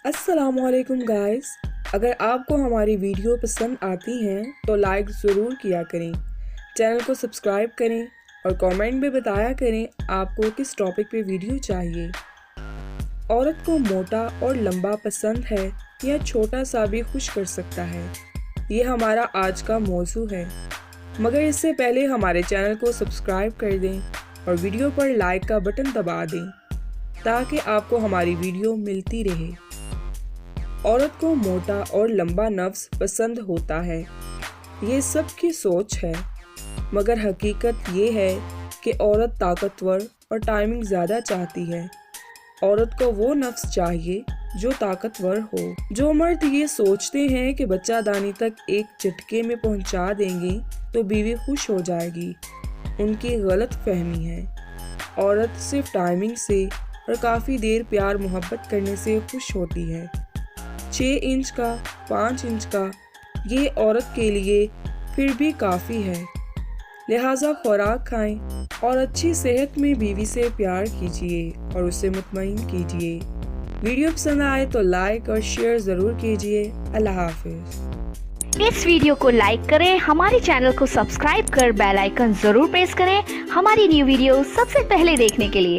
अस्सलामुअलैकुम गाइस। अगर आपको हमारी वीडियो पसंद आती हैं तो लाइक ज़रूर किया करें, चैनल को सब्सक्राइब करें और कमेंट में बताया करें आपको किस टॉपिक पे वीडियो चाहिए। औरत को मोटा और लंबा पसंद है या छोटा सा भी खुश कर सकता है, ये हमारा आज का मौजू है। मगर इससे पहले हमारे चैनल को सब्सक्राइब कर दें और वीडियो पर लाइक का बटन दबा दें ताकि आपको हमारी वीडियो मिलती रहे। औरत को मोटा और लंबा नफ्स पसंद होता है, ये सबकी सोच है, मगर हकीकत ये है कि औरत ताकतवर और टाइमिंग ज़्यादा चाहती है। औरत को वो नफ्स चाहिए जो ताकतवर हो। जो मर्द ये सोचते हैं कि बच्चादानी तक एक झटके में पहुंचा देंगे तो बीवी खुश हो जाएगी, उनकी गलत फहमी है। औरत सिर्फ टाइमिंग से और काफ़ी देर प्यार मोहब्बत करने से खुश होती है। 6 इंच का, 5 इंच का, ये औरत के लिए फिर भी काफ़ी है। लिहाजा खुराक खाएं और अच्छी सेहत में बीवी से प्यार कीजिए और उसे मुतमईन कीजिए। वीडियो पसंद आए तो लाइक और शेयर ज़रूर कीजिए। अल्लाह हाफिज़। इस वीडियो को लाइक करें, हमारे चैनल को सब्सक्राइब कर बेल आइकन जरूर प्रेस करें हमारी न्यू वीडियो सबसे पहले देखने के लिए।